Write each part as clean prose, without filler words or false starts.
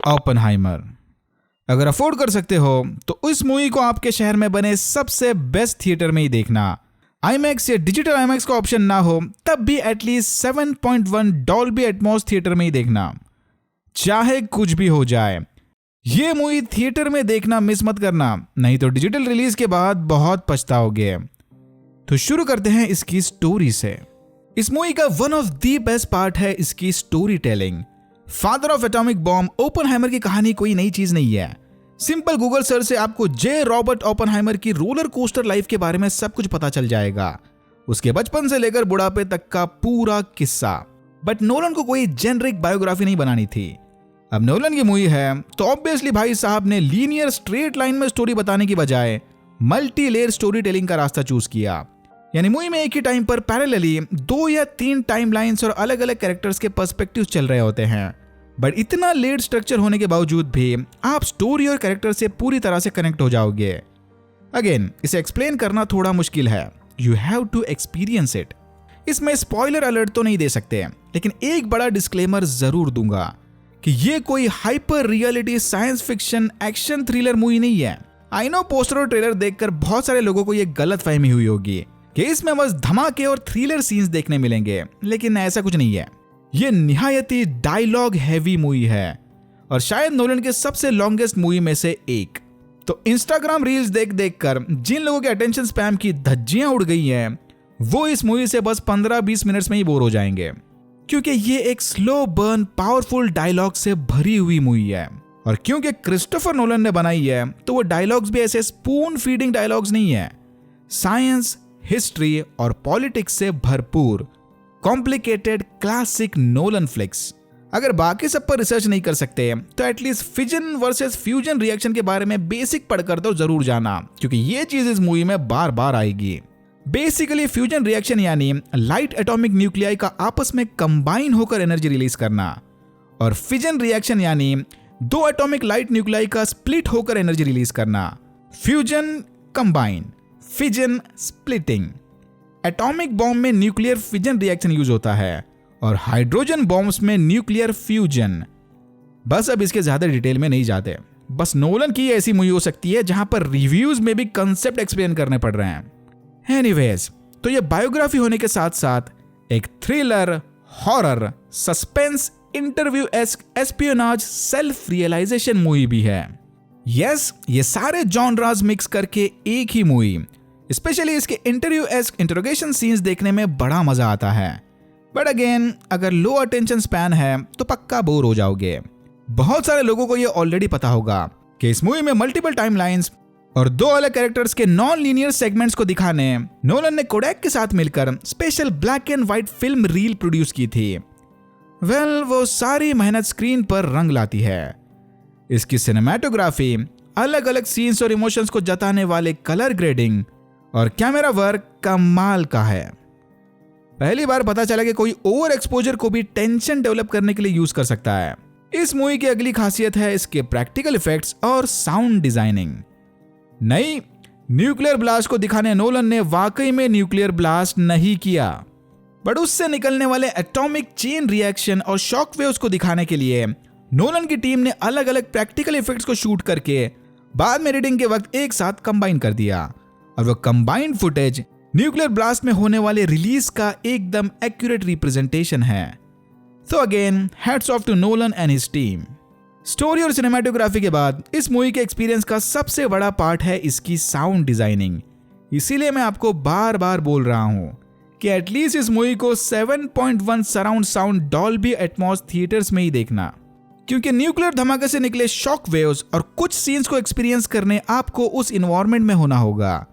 Oppenheimer. अगर afford कर सकते हो तो इस मूवी को आपके शहर में बने सबसे बेस्ट थिएटर में ही देखना। आईमैक्स या डिजिटल आईमैक्स का ऑप्शन ना हो तब भी एटलीस्ट 7.1 डॉल्बी एटमॉस थिएटर में ही देखना, चाहे कुछ भी हो जाए। ये मूवी थिएटर में देखना मिस मत करना, नहीं तो डिजिटल रिलीज के बाद बहुत पछताओगे। तो शुरू करते हैं इसकी स्टोरी से। इस मूवी का one of the best part है इसकी story telling. Father of atomic bomb Oppenheimer की कहानी कोई नई चीज नहीं है। सिंपल गूगल सर्च से आपको जे रॉबर्ट ओपेनहाइमर की रोलर कोस्टर लाइफ के बारे में सब कुछ पता चल जाएगा, उसके बचपन से लेकर बुढ़ापे तक का पूरा किस्सा। बट नोलन को कोई जेनरिक बायोग्राफी नहीं बनानी थी। अब नोलन की मूवी है तो ऑब्वियसली भाई साहब ने लीनियर स्ट्रेट लाइन में स्टोरी बताने की बजाय मल्टी लेयर स्टोरी टेलिंग का रास्ता चूज किया। यानी मूवी में एक ही टाइम पर पैरेलली 2 या 3 टाइमलाइंस और अलग अलग कैरेक्टर्स के पर्सपेक्टिव चल रहे होते हैं। बट इतना लेट स्ट्रक्चर होने के बावजूद भी आप स्टोरी और कैरेक्टर से पूरी तरह से कनेक्ट हो जाओगे। अगेन, इसे एक्सप्लेन करना थोड़ा मुश्किल है, you have to experience it. इसमें स्पॉइलर अलर्ट तो नहीं दे सकते, लेकिन एक बड़ा डिस्क्लेमर जरूर दूंगा कि ये कोई hyper reality science fiction action thriller movie नहीं है। आई नो पोस्टर और ट्रेलर देखकर बहुत सारे लोगों को ये गलत फहमी हुई होगी कि इसमें बस धमाके और थ्रिलर सीन्स देखने मिलेंगे, लेकिन ऐसा कुछ नहीं है। ये निहायती डायलॉग हैवी मूवी है और शायद नोलन के सबसे लॉन्गेस्ट मूवी में से एक। तो इंस्टाग्राम रील्स देख देख कर जिन लोगों के अटेंशन स्पैम की धज्जियां उड़ गई हैं, वो इस मूवी से बस 15-20 मिनट्स में ही बोर हो जाएंगे, क्योंकि ये एक स्लो बर्न पावरफुल डायलॉग से भरी हुई मूवी है। और क्योंकि क्रिस्टोफर नोलन ने बनाई है तो वो डायलॉग्स भी ऐसे स्पून फीडिंग डायलॉग्स नहीं है। साइंस, हिस्ट्री और पॉलिटिक्स से भरपूर कॉम्प्लिकेटेड क्लासिक नोलन फ्लिक्स। अगर बाकी सब पर रिसर्च नहीं कर सकते तो at least fission versus fusion reaction के बारे में बेसिक पढ़कर तो जरूर जाना, क्योंकि ये चीज इस मूवी में बार बार आएगी। बेसिकली फ्यूजन रिएक्शन यानी लाइट एटॉमिक न्यूक्लियाई का आपस में कंबाइन होकर एनर्जी रिलीज करना, और फिजन रिएक्शन यानी 2 एटॉमिक लाइट न्यूक्लियाई का स्प्लिट होकर एनर्जी रिलीज करना। Fusion combine, fission splitting. Atomic bomb में न्यूक्लियर फिजन रिएक्शन यूज होता है और हाइड्रोजन बॉम्ब्स में न्यूक्लियर फ्यूजन। बस अब इसके ज्यादा डिटेल में नहीं जाते। बस नोलन की ऐसी मूवी हो सकती है जहां पर रिव्यूज में भी कंसेप्ट एक्सप्लेन करने पड़ रहे हैं। एनीवेज, तो ये बायोग्राफी होने के साथ साथ एक thriller, horror, suspense, interview espionage, self realization movie भी है। यस, ये सारे जॉनरास मिक्स करके एक ही मूवी। स्पेशली इसके इंटरव्यू इंटरोगेशन सीन्स देखने में बड़ा मजा आता है। बट अगेन, अगर लो अटेंशन स्पैन है तो पक्का बोर हो जाओगे। बहुत सारे लोगों को ये ऑलरेडी पता होगा कि इस मूवी में मल्टीपल टाइमलाइंस और 2 अलग कैरेक्टर्स के नॉन लीनियर सेगमेंट्स को दिखाने नोलन ने कोडैक के साथ मिलकर special black and white film reel produce की थी। वो सारी मेहनत स्क्रीन पर रंग लाती है। इसकी सिनेमैटोग्राफी, अलग अलग सीन्स और इमोशंस को जताने वाले कलर ग्रेडिंग और कैमरा वर्क कमाल का है। पहली बार पता चला कि कोई ओवर एक्सपोजर को भी टेंशन डेवलप करने के लिए यूज कर सकता है। इस मूवी की अगली खासियत है इसके प्रैक्टिकल इफेक्ट्स और साउंड डिजाइनिंग। नहीं, न्यूक्लियर ब्लास्ट को दिखाने नोलन ने वाकई में न्यूक्लियर ब्लास्ट नहीं किया, बट उससे निकलने वाले एटॉमिक चेन रिएक्शन और शॉक वेव्स को दिखाने के लिए नोलन की टीम ने अलग अलग प्रैक्टिकल इफेक्ट्स को शूट करके बाद में एडिटिंग के वक्त एक साथ कंबाइन कर दिया, और वो कंबाइंड फुटेज न्यूक्लियर ब्लास्ट में होने वाले रिलीज का एकदम एक्यूरेट रिप्रेजेंटेशन है। तो again, hats off to Nolan and his team. Story और सिनेमैटोग्राफी के बाद इस मूवी के एक्सपीरियंस का सबसे बड़ा पार्ट है इसकी साउंड डिजाइनिंग। इसीलिए मैं आपको बार बार बोल रहा हूं कि एटलीस्ट इस मूवी को 7.1 surround sound Dolby Atmos theatres में ही देखना, क्योंकि न्यूक्लियर धमाके से निकले शॉक वेव्स और कुछ सीन्स को एक्सपीरियंस करने आपको उस इन्वायरमेंट में होना होगा।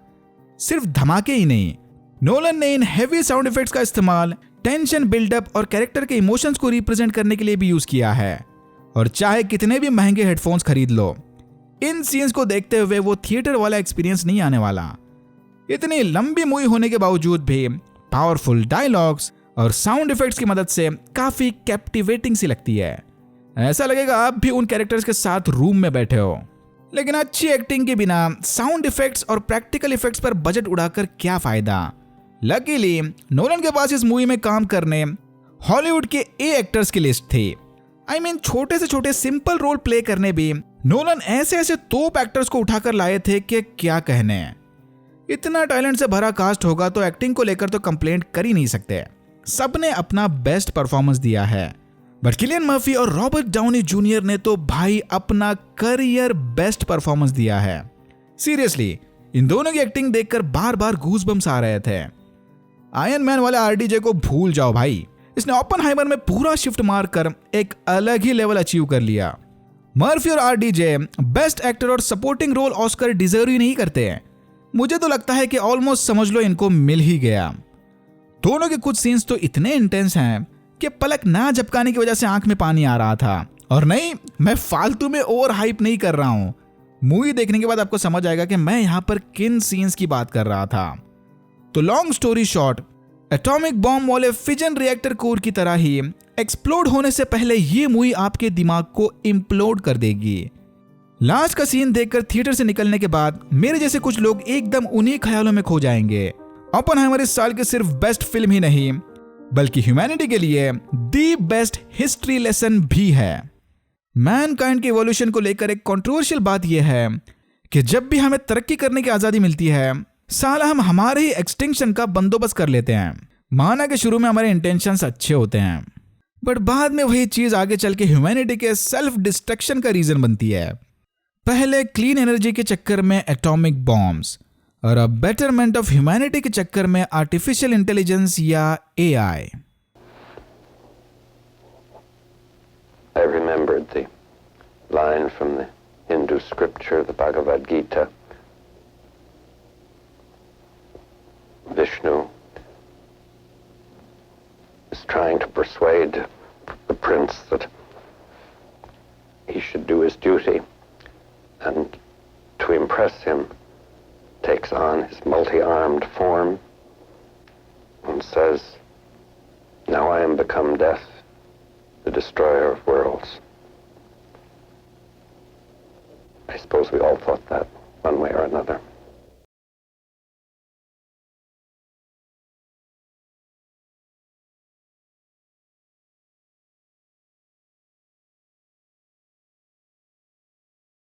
सिर्फ धमाके ही नहीं, नोलन ने इन हेवी साउंड इफेक्ट्स का इस्तेमाल टेंशन बिल्डअप और कैरेक्टर के इमोशंस को रिप्रेजेंट करने के लिए भी यूज किया है। और चाहे कितने भी महंगे हेडफोन्स खरीद लो, इन सीन्स को देखते हुए वो थिएटर वाला एक्सपीरियंस नहीं आने वाला। इतनी लंबी मूवी होने के बावजूद भी पावरफुल डायलॉग्स और साउंड इफेक्ट्स की मदद से काफी कैप्टिवेटिंग सी लगती है। ऐसा लगेगा आप भी उन कैरेक्टर्स के साथ रूम में बैठे हो। लेकिन अच्छी एक्टिंग के बिना साउंड इफेक्ट्स और प्रैक्टिकल इफेक्ट्स पर बजट उड़ाकर क्या फायदा। लकीली नोलन के पास इस मूवी में काम करने हॉलीवुड के ए एक्टर्स की लिस्ट थी। छोटे से छोटे सिंपल रोल प्ले करने भी नोलन ऐसे ऐसे तोप एक्टर्स को उठाकर लाए थे कि क्या कहने। इतना टैलेंट से भरा कास्ट होगा तो एक्टिंग को लेकर तो कंप्लेंट कर ही नहीं सकते। सबने अपना बेस्ट परफॉर्मेंस दिया है। बट किलियन मर्फी और रॉबर्ट डाउनी जूनियर ने तो भाई अपना करियर बेस्ट परफॉर्मेंस दिया है। सीरियसली इन दोनों की एक्टिंग देखकर बार बार गूज़बम्स आ रहे थे। आयरन मैन वाले आरडीजे को भूल जाओ भाई, इसने ओपेनहाइमर में पूरा शिफ्ट मारकर एक अलग ही लेवल अचीव कर लिया। मर्फी और आरडीजे बेस्ट एक्टर और सपोर्टिंग रोल ऑस्कर डिजर्व ही नहीं करते हैं। मुझे तो लगता है कि ऑलमोस्ट समझ लो इनको मिल ही गया। दोनों के कुछ सीन्स तो इतने इंटेंस हैं कि पलक ना झपकाने की वजह से आंख में पानी आ रहा था। और नहीं, मैं फालतू में ओवर हाइप नहीं कर रहा हूं। मूवी देखने के बाद आपको समझ आएगा कि मैं यहां पर किन सीन्स की बात कर रहा था। तो long story short, atomic bomb वाले फिजन रिएक्टर कोर की तरह ही एक्सप्लोड होने से पहले ये मूवी आपके दिमाग को इम्प्लोड कर देगी। लास्ट का सीन देखकर थिएटर से निकलने के बाद मेरे जैसे कुछ लोग एकदम उन्हीं ख्यालों में खो जाएंगे। ओपेनहाइमर इस साल की सिर्फ बेस्ट फिल्म ही नहीं बल्कि ह्यूमैनिटी के लिए दी बेस्ट हिस्ट्री लेसन भी है। मैनकाइंड के इवोल्यूशन को लेकर एक कंट्रोवर्शियल बात यह है कि जब भी हमें तरक्की करने की आजादी मिलती है साला हम हमारे ही एक्सटिंक्शन का बंदोबस्त कर लेते हैं। माना कि शुरू में हमारे इंटेंशंस अच्छे होते हैं बट बाद में वही चीज आगे चल के ह्यूमैनिटी के सेल्फ डिस्ट्रक्शन का रीजन बनती है। पहले क्लीन एनर्जी के चक्कर में एटॉमिक बॉम्ब्स और अब बेटरमेंट ऑफ ह्यूमैनिटी के चक्कर में आर्टिफिशियल इंटेलिजेंस या AI. I remembered the line from the Hindu scripture, the Bhagavad Gita. Vishnu is trying to persuade the prince that he should do his duty, and to impress him takes on his multi-armed form and says, "Now I am become death, the destroyer of worlds." I suppose we all thought that one way or another.